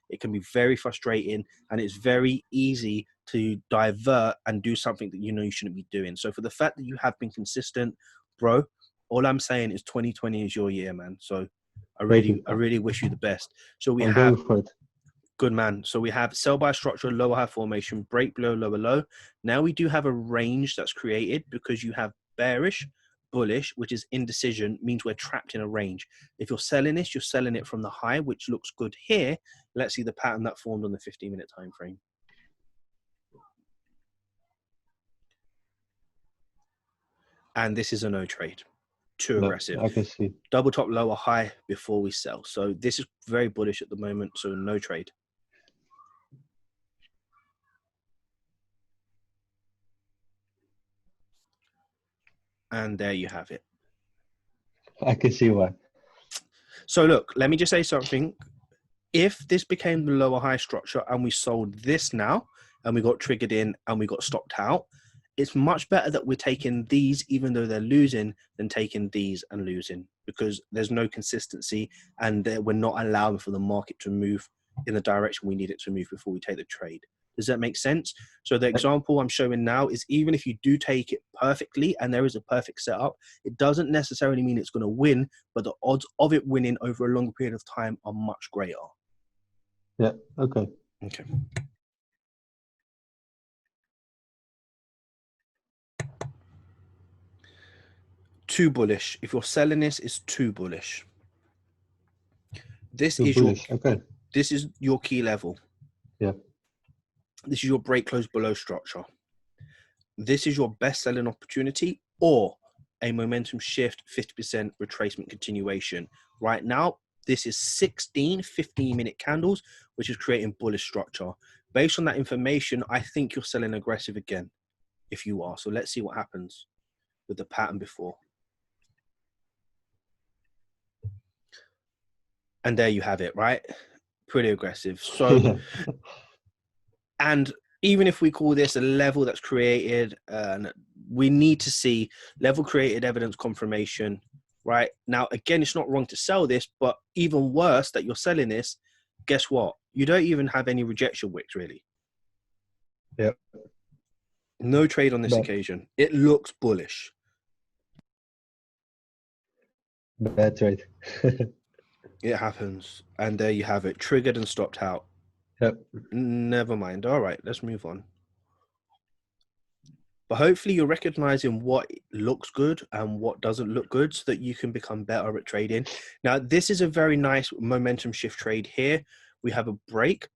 It can be very frustrating, and it's very easy to divert and do something that you know you shouldn't be doing. So for the fact that you have been consistent, bro, all I'm saying is 2020 is your year, man. So I really wish you the best. So we I'm have going for it. good, man. So we have sell by structure, lower high formation, break below, lower low. Now we do have a range that's created because you have bearish, bullish, which is indecision, means we're trapped in a range. If you're selling this, you're selling it from the high, which looks good here. Let's see the pattern that formed on the 15-minute time frame. And this is a no trade. Too aggressive. I can see. Double top, lower high before we sell. So this is very bullish at the moment. So no trade. And there you have it. I can see why. So look, let me just say something. If this became the lower high structure and we sold this now and we got triggered in and we got stopped out, it's much better that we're taking these, even though they're losing, than taking these and losing, because there's no consistency and we're not allowing for the market to move in the direction we need it to move before we take the trade. Does that make sense? So the example I'm showing now is even if you do take it perfectly and there is a perfect setup, it doesn't necessarily mean it's going to win, but the odds of it winning over a longer period of time are much greater. Yeah, okay. Okay. Too bullish. If you're selling this, it's too bullish. This is your key level. Yeah. This is your break close below structure. This is your best selling opportunity or a momentum shift, 50% retracement continuation. Right now, this is 16 15-minute candles, which is creating bullish structure. Based on that information, I think you're selling aggressive again if you are. So let's see what happens with the pattern before. And there you have it, right? Pretty aggressive. So, and even if we call this a level that's created, we need to see level created evidence confirmation, right? Now, again, it's not wrong to sell this, but even worse that you're selling this, guess what? You don't even have any rejection wicks, really. Yep. No trade on this occasion. It looks bullish. Bad trade. It happens. And there you have it. Triggered and stopped out. Yep. Never mind. All right, let's move on. But hopefully you're recognizing what looks good and what doesn't look good so that you can become better at trading. Now, this is a very nice momentum shift trade here. We have a break.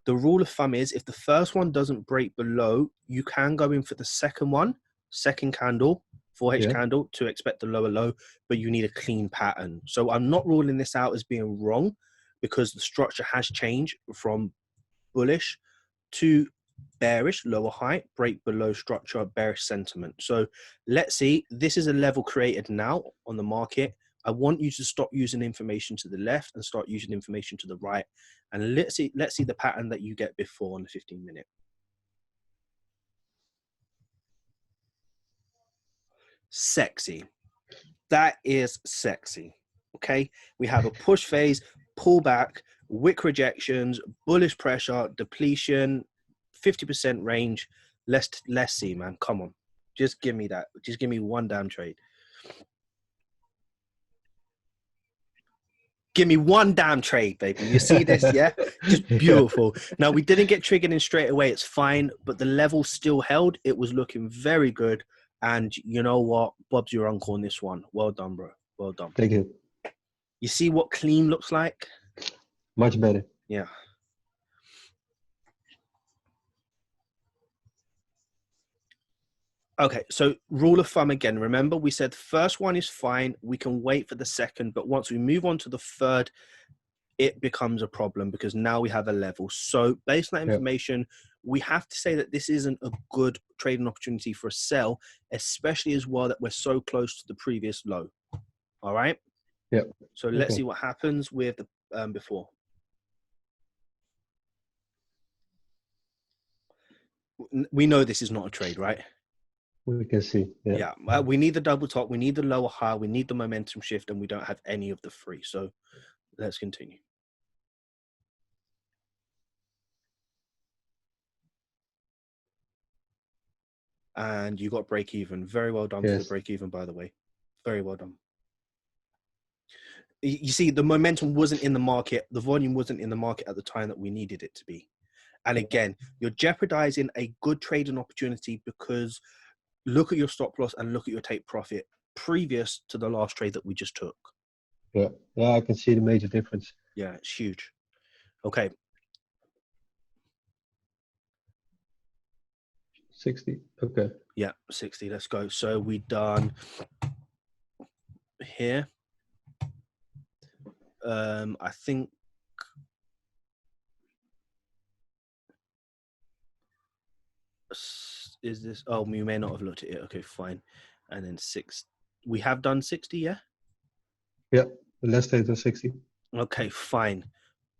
The rule of thumb is if the first one doesn't break below, you can go in for the second one, second candle, 4H candle to expect the lower low, but you need a clean pattern. So I'm not ruling this out as being wrong because the structure has changed from bullish to bearish, lower high, break below structure, bearish sentiment. So let's see, this is a level created now on the market. I want you to stop using information to the left and start using information to the right. And let's see the pattern that you get before on the 15-minute. Sexy. That is sexy. Okay. We have a push phase, pullback, wick rejections, bullish pressure, depletion, 50% range. Let's see, man. Come on. Just give me that. Just give me one damn trade. Give me one damn trade, baby. You see this, yeah? Just beautiful. Now, we didn't get triggered in straight away. It's fine, but the level still held. It was looking very good. And you know what? Bob's your uncle on this one. Well done, bro. Well done. Thank you. You see what clean looks like? Much better. Yeah. Okay, so rule of thumb again. Remember, we said first one is fine. We can wait for the second, but once we move on to the third, it becomes a problem because now we have a level. So based on that information, we have to say that this isn't a good trading opportunity for a sell, especially as well that we're so close to the previous low. All right? Yeah. So let's see what happens with the before. We know this is not a trade, right? We can see. Yeah. We need the double top. We need the lower high. We need the momentum shift, and we don't have any of the three. So let's continue. and you got break even. Very well done for the Yes. break even, by the way. Very well done. You see, the momentum wasn't in the market. The volume wasn't in the market at the time that we needed it to be. And again, you're jeopardizing a good trading opportunity because look at your stop loss and look at your take profit previous to the last trade that we just took. Yeah. Yeah, I can see the major difference. Yeah, it's huge. Okay. 60. Okay. Yeah, 60. Let's go. So we done here. I think is this, oh, we may not have looked at it. Okay, fine. And then we have done 60, yeah? Yeah. The last trade was 60. Okay, fine.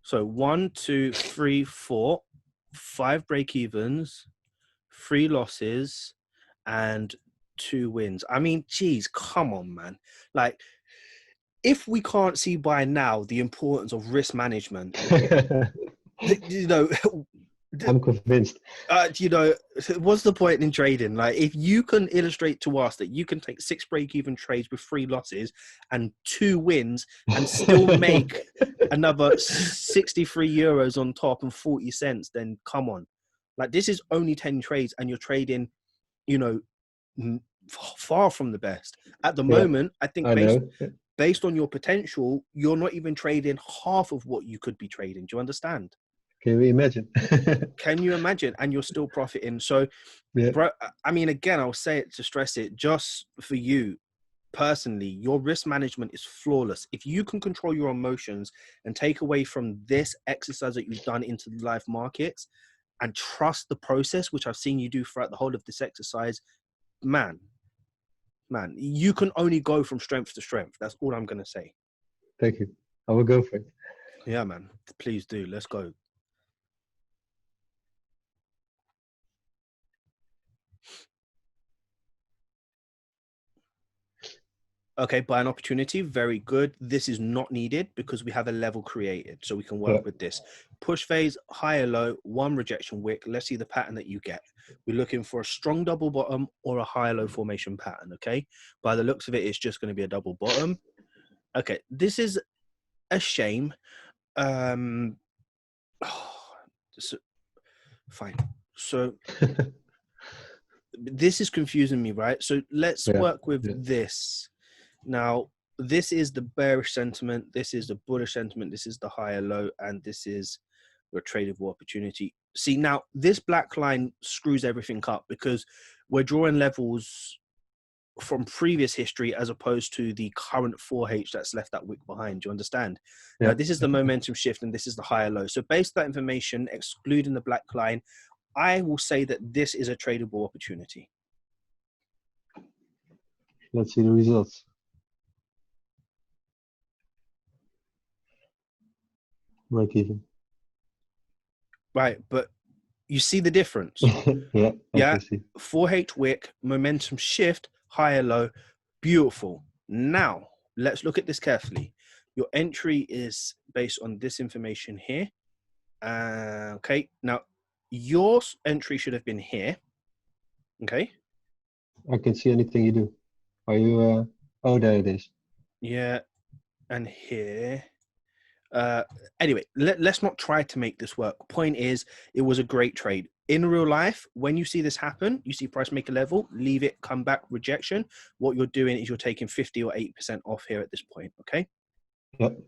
So 1, 2, 3, 4, 5 break evens, 3 losses, and 2 wins. I mean, geez, come on, man. Like, if we can't see by now the importance of risk management, you know, I'm convinced. you know, what's the point in trading? Like, if you can illustrate to us that you can take 6 break-even trades with 3 losses and 2 wins and still make another 63 euros on top and 40 cents, then come on. Like, this is only 10 trades and you're trading, you know, far from the best. At the moment, I think I know. based on your potential, you're not even trading half of what you could be trading. Do you understand? Can we imagine? Can you imagine? And you're still profiting. So, Yeah. bro, I mean, again, I'll say it to stress it, just for you personally, your risk management is flawless. If you can control your emotions and take away from this exercise that you've done into the live markets and trust the process, which I've seen you do throughout the whole of this exercise, man, you can only go from strength to strength. That's all I'm going to say. Thank you. I will go for it. Yeah, man. Please do. Let's go. Okay, buy an opportunity. Very good. This is not needed because we have a level created, so we can work with this. Push phase, high or low, 1 rejection wick. Let's see the pattern that you get. We're looking for a strong double bottom or a high or low formation pattern, okay? By the looks of it, it's just going to be a double bottom. Okay, this is a shame. So, fine. So this is confusing me, right? So let's work with this. Now, this is the bearish sentiment. This is the bullish sentiment. This is the higher low. And this is your tradable opportunity. See, now this black line screws everything up because we're drawing levels from previous history as opposed to the current 4H that's left that wick behind. Do you understand? Now, this is the momentum shift and this is the higher low. So based on that information, excluding the black line, I will say that this is a tradable opportunity. Let's see the results. Break even. Right, but you see the difference. Yeah, I can see. 4H wick, momentum shift, higher low, beautiful. Now, let's look at this carefully. Your entry is based on this information here. Okay, now your entry should have been here. Okay. I can see anything you do. Are you, oh, there it is. Yeah, and here. Anyway, let's not try to make this work. Point is, it was a great trade. In real life, when you see this happen, you see price make a level, leave it, come back, rejection. What you're doing is you're taking 50 or 8% off here at this point, okay? Yep.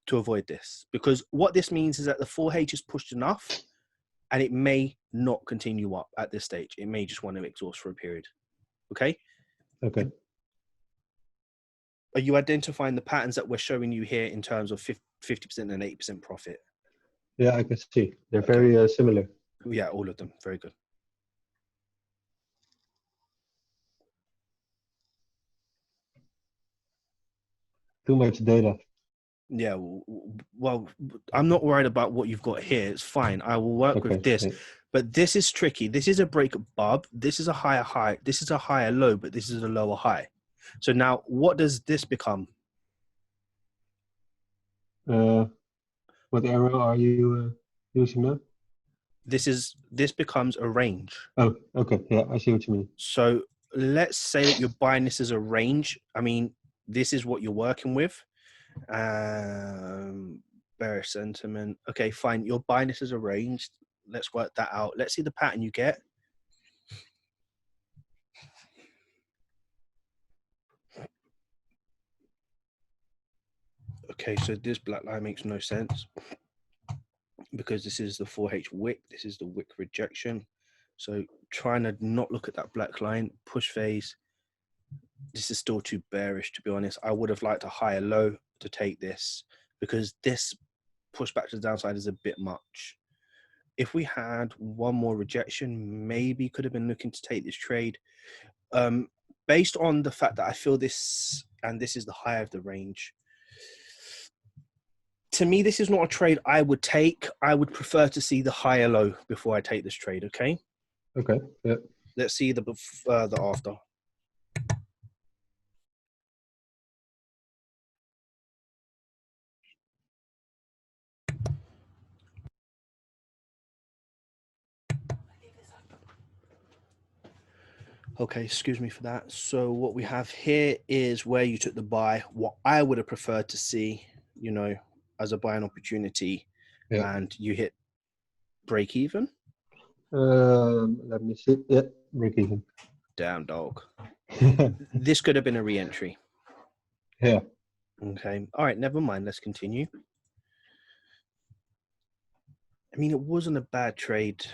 To avoid this. Because what this means is that the 4H is pushed enough and it may not continue up at this stage. It may just want to exhaust for a period, okay? Okay. Are you identifying the patterns that we're showing you here in terms of 50% and 8% profit? Yeah, I can see. They're very similar. Yeah, all of them. Very good. Too much data. Yeah, well, I'm not worried about what you've got here. It's fine. I will work with this. Yeah. But this is tricky. This is a break above. This is a higher high. This is a higher low, but this is a lower high. So now what does this become? What arrow are you using now? this becomes a range. Oh, okay. Yeah, I see what you mean. So let's say that you're buying this as a range. I mean, this is what you're working with. Bearish sentiment. Okay, fine. You're buying this as a range. Let's work that out. Let's see the pattern you get. Okay, so this black line makes no sense because this is the 4H wick. This is the wick rejection. So trying to not look at that black line, push phase. This is still too bearish, to be honest. I would have liked a higher low to take this because this push back to the downside is a bit much. If we had one more rejection, maybe could have been looking to take this trade. Based on the fact that I feel this, and this is the high of the range, to me, this is not a trade I would take. I would prefer to see the higher low before I take this trade, okay? Okay, yeah. Let's see the after. Okay, excuse me for that. So what we have here is where you took the buy. What I would have preferred to see, you know, as a buying opportunity, Yeah. and you hit break even. Let me see. Yeah, break even. Damn dog. This could have been a re-entry. Yeah. Okay. All right, never mind. Let's continue. I mean, it wasn't a bad trade.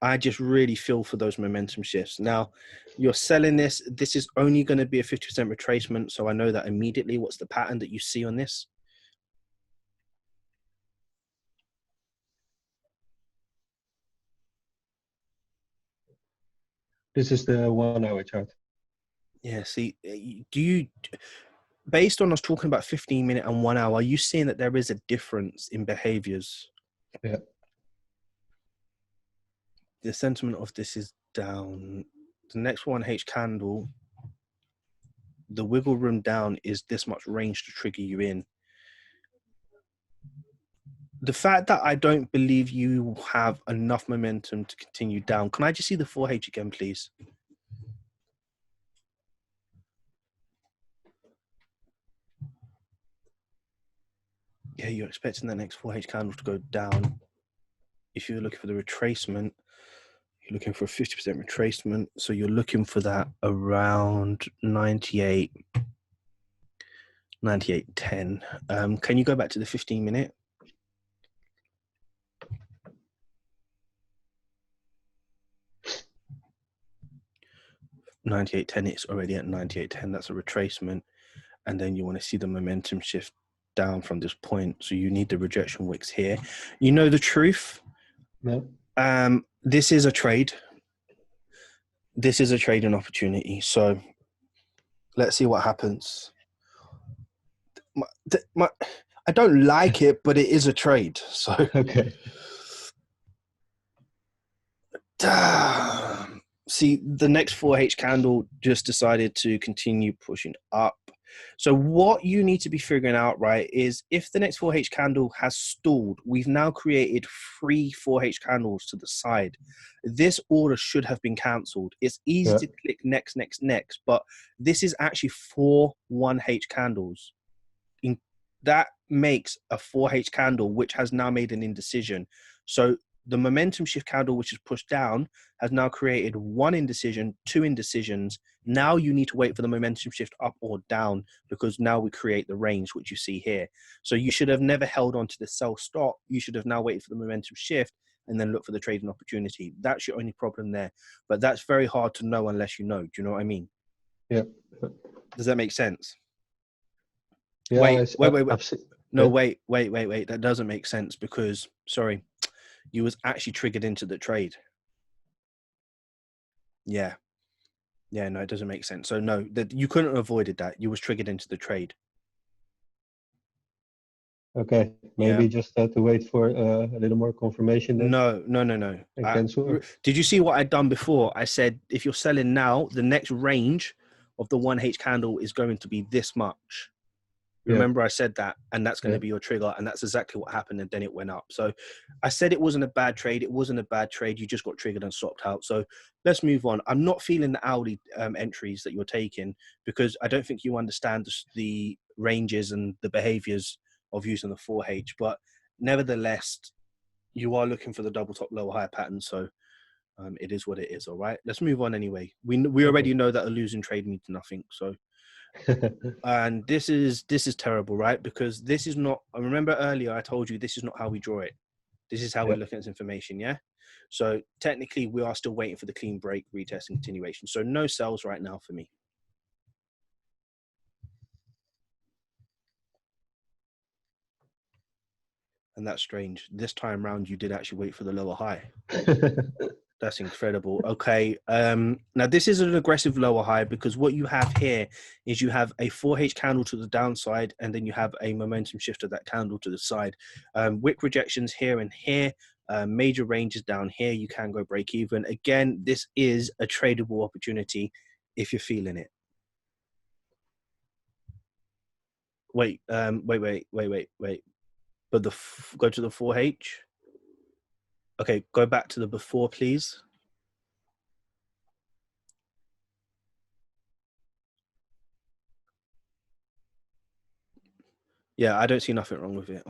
I just really feel for those momentum shifts. Now, you're selling this. This is only going to be a 50% retracement. So I know that immediately. What's the pattern that you see on this? This is the 1 hour chart. Yeah, see, do you, based on us talking about 15-minute and 1 hour, are you seeing that there is a difference in behaviors? Yeah. The sentiment of this is down. The next 1H candle, the wiggle room down is this much range to trigger you in. The fact that I don't believe you have enough momentum to continue down. Can I just see the 4H again, please? Yeah, you're expecting the next 4H candle to go down. If you're looking for the retracement, you're looking for a 50% retracement. So you're looking for that around 98, 98.10. Can you go back to the 15-minute? $98.10, it's already at 98.10. That's a retracement. And then you want to see the momentum shift down from this point. So you need the rejection wicks here. You know the truth. No. This is a trade. This is a trading opportunity. So let's see what happens. I don't like it, but it is a trade. So Okay. See, the next 4H candle just decided to continue pushing up. So what you need to be figuring out, right, is if the next 4H candle has stalled, we've now created 3 4H candles to the side. This order should have been cancelled. It's easy to click next, next, next, but this is actually 4 1H candles. That makes a 4H candle, which has now made an indecision. So the momentum shift candle, which is pushed down, has now created 1 indecision, 2 indecisions. Now you need to wait for the momentum shift up or down, because now we create the range, which you see here. So you should have never held on to the sell stop. You should have now waited for the momentum shift and then look for the trading opportunity. That's your only problem there. But that's very hard to know unless you know. Do you know what I mean? Yeah. Does that make sense? Yeah, Wait. No, yeah. wait. That doesn't make sense because, sorry, you was actually triggered into the trade. Yeah, no, it doesn't make sense. So no, that you couldn't have avoided that. You was triggered into the trade. Okay, maybe just have to wait for a little more confirmation then. No. And cancel. Did you see what I'd done before? I said, if you're selling now, the next range of the 1H candle is going to be this much Yeah. Remember I said that, and that's going to Yeah. be your trigger, and that's exactly what happened, and then it went up. So I said it wasn't a bad trade. It wasn't a bad trade. You just got triggered and stopped out. So let's move on. I'm not feeling the Audi entries that you're taking because I don't think you understand the ranges and the behaviors of using the 4H, but nevertheless, you are looking for the double top lower high pattern. So it is what it is. All right, let's move on anyway. We already know that a losing trade means nothing. So and this is terrible, right? Because this is not, I remember earlier I told you this is not how we draw it. This is how we're looking at this information. Yeah. So technically we are still waiting for the clean break, retest, and continuation. So no sells right now for me. And that's strange. This time round, you did actually wait for the lower high. That's incredible. Okay. Now this is an aggressive lower high because what you have here is you have a 4H candle to the downside, and then you have a momentum shift of that candle to the side. Wick rejections here and here. Major ranges down here. You can go break even. Again, this is a tradable opportunity if you're feeling it. Wait. But go to the 4H. Okay, go back to the before, please. Yeah, I don't see nothing wrong with it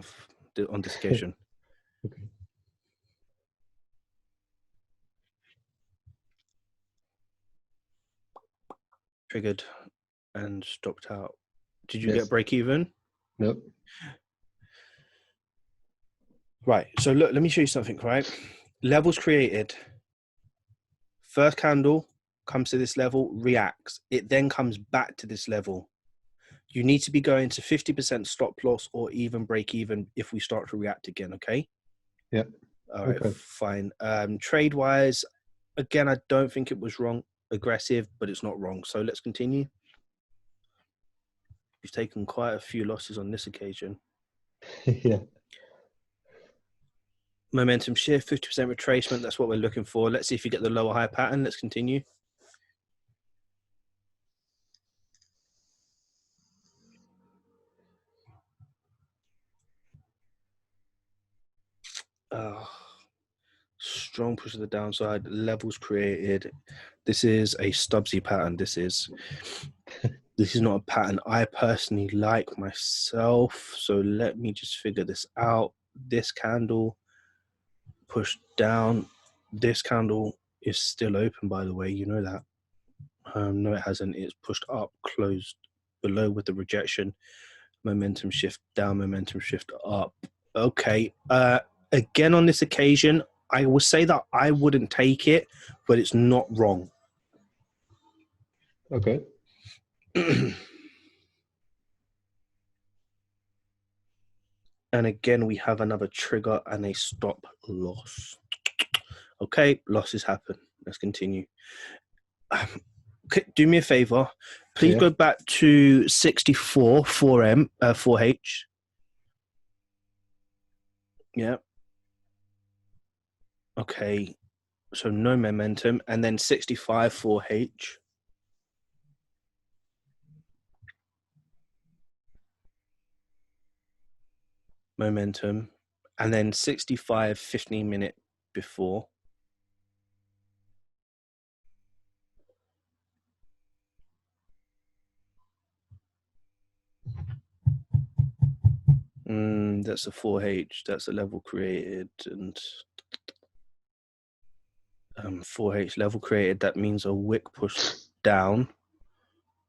on this occasion. Okay. Triggered and stopped out. Did you Yes. get break even? Nope. Right. So look, let me show you something, right? Levels created. First candle comes to this level, reacts. It then comes back to this level. You need to be going to 50% stop loss or even break even if we start to react again, okay? Yeah. All right, Okay. fine. Trade wise, again, I don't think it was wrong, aggressive, but it's not wrong. So let's continue. You've taken quite a few losses on this occasion. Yeah. Momentum shift, 50% retracement. That's what we're looking for. Let's see if you get the lower high pattern. Let's continue. Strong push to the downside. Levels created. This is a Stubbsy pattern. This is not a pattern I personally like myself. So let me just figure this out. This candle pushed down. This candle is still open, by the way. You know that. No, it hasn't. It's pushed up, closed below with the rejection. Momentum shift down, momentum shift up. Okay. Again, on this occasion, I will say that I wouldn't take it, but it's not wrong. Okay. And again, we have another trigger and a stop loss. Okay, losses happen. Let's continue. Do me a favor. Please go back to 64, 4H. Yeah. Okay. So no momentum. And then 65, 4H. Momentum. And then 65, 15 minute before. That's a 4H. That's a level created. And 4H level created. That means a wick push down,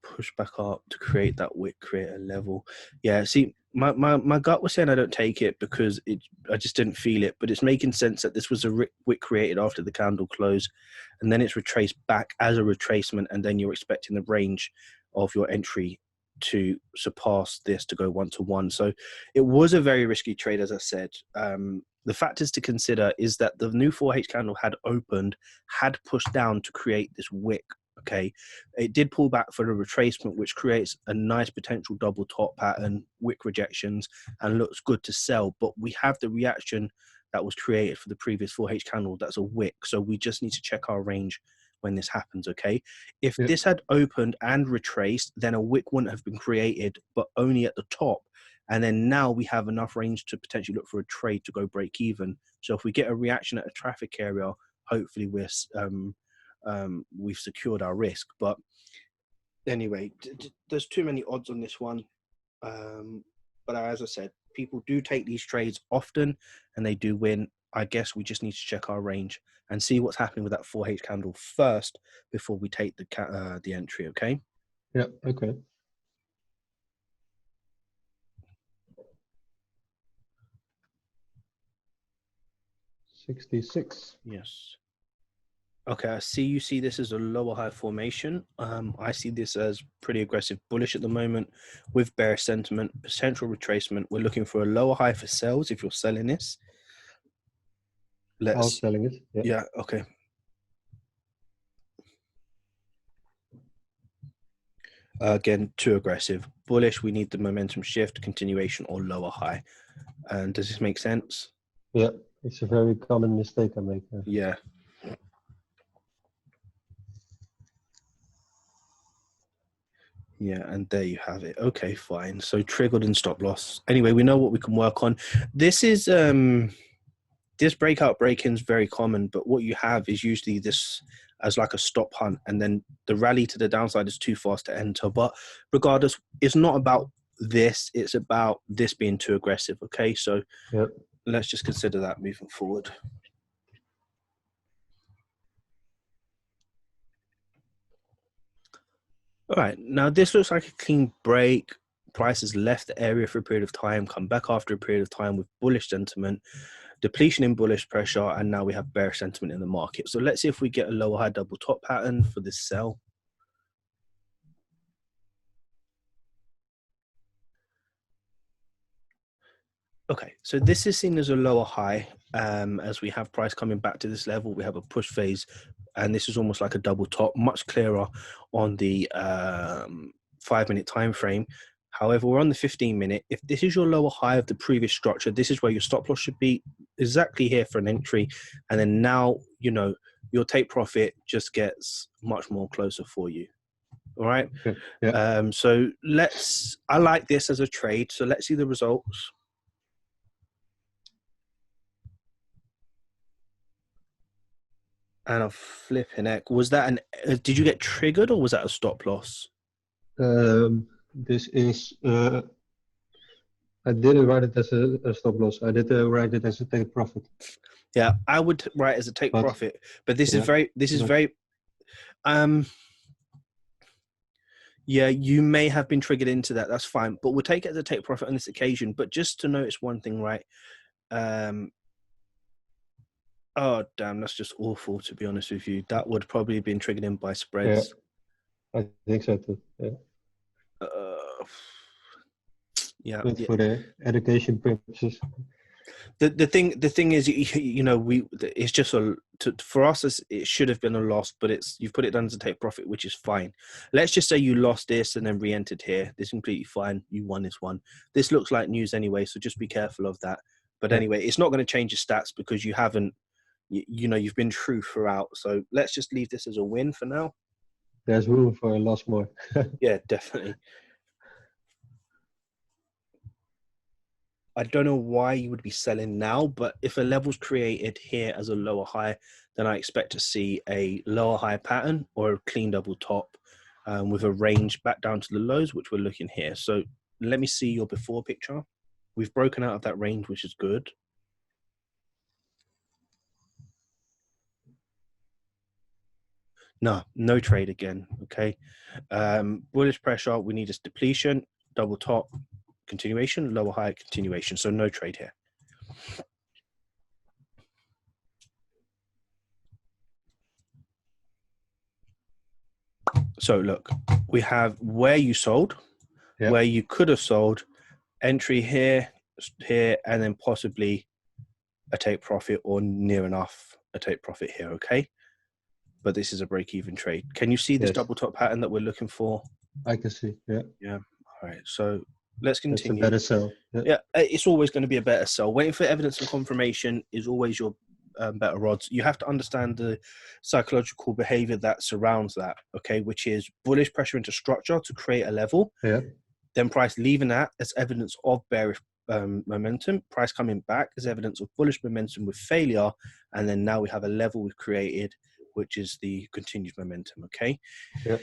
push back up to create that wick, create a level. Yeah, see, my gut was saying I don't take it because I just didn't feel it, but it's making sense that this was a wick created after the candle close, and then it's retraced back as a retracement, and then you're expecting the range of your entry to surpass this to go 1-to-1. So it was a very risky trade, as I said. The factors to consider is that the new 4H candle had opened, had pushed down to create this wick. Okay, it did pull back for the retracement, which creates a nice potential double top pattern, wick rejections, and looks good to sell. But we have the reaction that was created for the previous 4H candle. That's a wick. So we just need to check our range when this happens, okay? If Yeah. this had opened and retraced, then a wick wouldn't have been created, but only at the top. And then now we have enough range to potentially look for a trade to go break even. So if we get a reaction at a traffic area, hopefully we've secured our risk. But anyway, there's too many odds on this one. But as I said, people do take these trades often and they do win. I guess we just need to check our range and see what's happening with that 4H candle first before we take the entry, okay? Yeah, okay. $66. Yes. Okay, I see you see this as a lower high formation. I see this as pretty aggressive bullish at the moment with bearish sentiment, potential retracement. We're looking for a lower high for sales if you're selling this. I was selling it. Yeah. Yeah, okay. Again, too aggressive. Bullish, we need the momentum shift, continuation, or lower high. And does this make sense? Yeah, it's a very common mistake I make. Yeah. Yeah, and there you have it. Okay, fine. So triggered and stop loss. Anyway, we know what we can work on. This is this break-in is very common, but what you have is usually this as like a stop hunt, and then the rally to the downside is too fast to enter. But regardless, it's not about this, it's about this being too aggressive. Okay, so Yep. Let's just consider that moving forward. All right, now this looks like a clean break. Price has left the area for a period of time, come back after a period of time with bullish sentiment, depletion in bullish pressure, and now we have bearish sentiment in the market. So let's see if we get a lower high double top pattern for this sell. Okay, so this is seen as a lower high. As we have price coming back to this level, we have a push phase, and this is almost like a double top, much clearer on the 5-minute time frame. However, we're on the 15-minute. If this is your lower high of the previous structure, this is where your stop loss should be, exactly here for an entry. And then now, you know, your take profit just gets much more closer for you. All right. Okay. Yeah. So I like this as a trade. So let's see the results. And a flipping heck. Was that did you get triggered or was that a stop loss? This is, I didn't write it as a stop loss. I did write it as a take profit. Yeah, I would write as a take profit, but this is very, yeah, you may have been triggered into that. That's fine, but we'll take it as a take profit on this occasion. But just to notice one thing, right? Oh, damn, that's just awful, to be honest with you. That would probably have been triggered in by spreads. Yeah, I think so too. Yeah. Yeah. But for the education purposes. The thing is, you know, it's just for us, it should have been a loss, but you've put it down as a take profit, which is fine. Let's just say you lost this and then re-entered here. This is completely fine. You won this one. This looks like news anyway, so just be careful of that. But anyway, it's not going to change your stats because you haven't, you know, you've been true throughout. So let's just leave this as a win for now. There's room for a loss more. Yeah, definitely. I don't know why you would be selling now, but if a level's created here as a lower high, then I expect to see a lower high pattern or a clean double top with a range back down to the lows, which we're looking here. So let me see your before picture. We've broken out of that range, which is good. No trade again, okay? Bullish pressure, we need this depletion, double top, continuation, lower high, continuation. So no trade here. So look, we have where you sold, where you could have sold, entry here, and then possibly a take profit or near enough a take profit here, okay? But this is a break-even trade. Can you see this double top pattern that we're looking for? I can see, yeah. Yeah, all right, so let's continue. It's a better sell. Yeah, it's always going to be a better sell. Waiting for evidence and confirmation is always your better odds. You have to understand the psychological behavior that surrounds that, okay, which is bullish pressure into structure to create a level, Yeah. then price leaving that as evidence of bearish momentum, price coming back as evidence of bullish momentum with failure, and then now we have a level we've created, which is the continued momentum, okay? Yeah.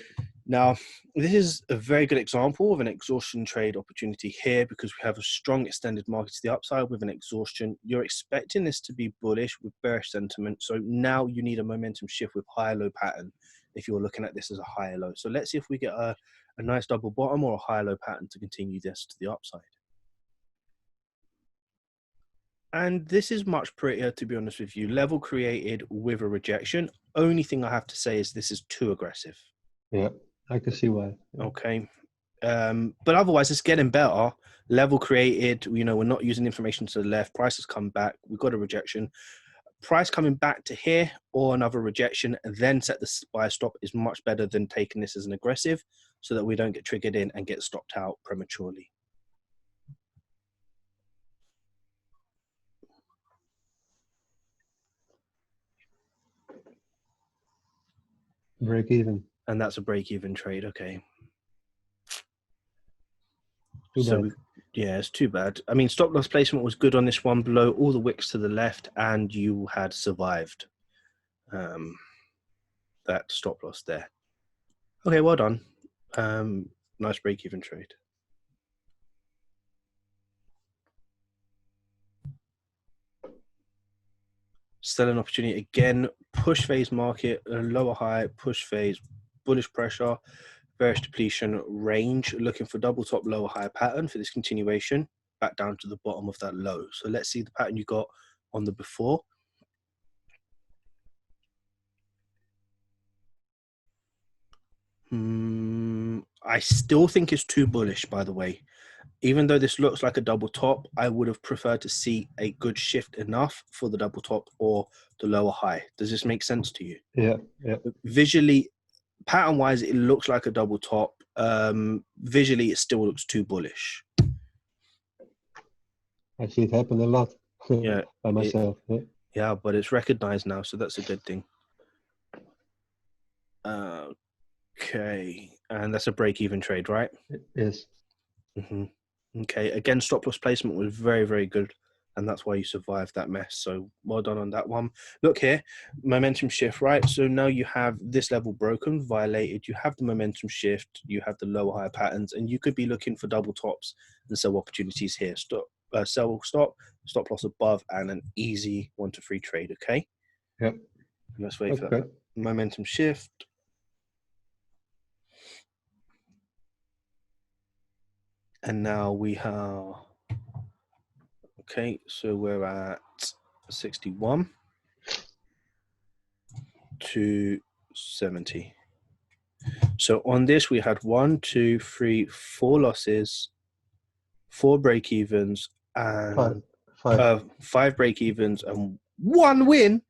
Now, this is a very good example of an exhaustion trade opportunity here because we have a strong extended market to the upside with an exhaustion. You're expecting this to be bullish with bearish sentiment. So now you need a momentum shift with higher low pattern if you're looking at this as a higher low. So let's see if we get a nice double bottom or a higher low pattern to continue this to the upside. And this is much prettier, to be honest with you. Level created with a rejection. Only thing I have to say is this is too aggressive. Yeah. I can see why. Okay. But otherwise, it's getting better. Level created, you know, we're not using information to the left. Price has come back. We've got a rejection. Price coming back to here or another rejection, and then set the buy stop is much better than taking this as an aggressive so that we don't get triggered in and get stopped out prematurely. Break even. And that's a break-even trade. Okay. Too So bad. yeah, it's too bad. I mean, stop loss placement was good on this one below all the wicks to the left, and you had survived that stop loss there. Okay, well done. Nice break-even trade. Selling opportunity again, push phase market, lower high, push phase, bullish pressure, bearish depletion range, looking for double top lower high pattern for this continuation back down to the bottom of that low. So let's see the pattern you got on the before. I still think it's too bullish, by the way. Even though this looks like a double top, I would have preferred to see a good shift enough for the double top or the lower high. Does this make sense to you? Yeah. Yeah. Visually, pattern wise, it looks like a double top. Visually, it still looks too bullish. I see it happen a lot. Yeah, by myself. Yeah, but it's recognized now, so that's a good thing. Okay, and that's a break-even trade, right? Yes. Okay, again, stop loss placement was very, very good, and that's why you survived that mess. So well done on that one. Look here, momentum shift, right? So now you have this level broken, violated. You have the momentum shift, you have the lower higher patterns, and you could be looking for double tops and sell opportunities here. Sell stop loss above, and an easy 1 to 3 trade. Okay. Yep. And let's wait for that momentum shift. And now we have, okay, so we're at 61 to 70. So on this, we had 1, 2, 3, 4 losses, 4 break evens, and 5 break evens, and 1 win.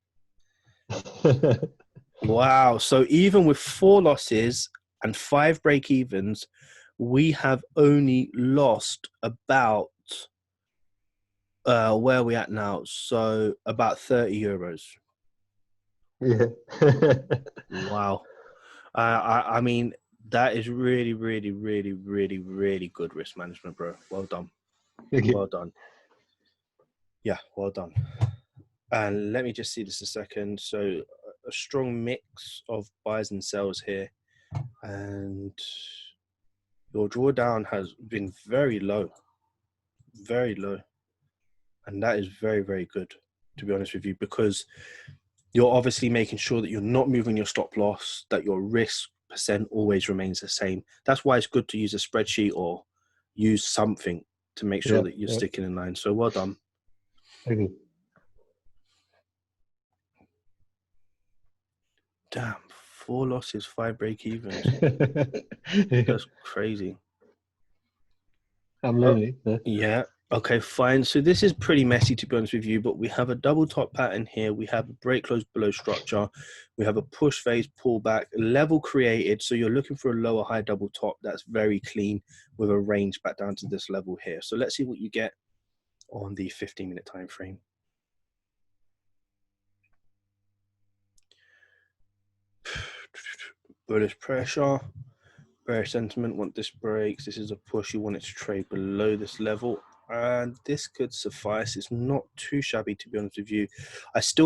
Wow. So even with 4 losses and 5 break evens, we have only lost about where are we at now? So about 30 euros. Yeah. Wow. I mean, that is really, really, really, really, really good risk management, bro. Well done. Well done. Yeah, well done. And let me just see this a second. So a strong mix of buys and sells here. And your drawdown has been very low. Very low. And that is very, very good, to be honest with you, because you're obviously making sure that you're not moving your stop loss, that your risk percent always remains the same. That's why it's good to use a spreadsheet or use something to make sure that you're sticking in line. So well done. Thank you. Damn, 4 losses, 5 break evens. That's crazy. I'm learning. Yeah. Okay, fine. So this is pretty messy, to be honest with you, but we have a double top pattern here. We have a break close below structure. We have a push phase pullback, level created. So you're looking for a lower high double top that's very clean with a range back down to this level here. So let's see what you get on the 15-minute time frame. bullish pressure, bearish sentiment, want this breaks. This is a push, you want it to trade below this level, and this could suffice. It's not too shabby, to be honest with you. I still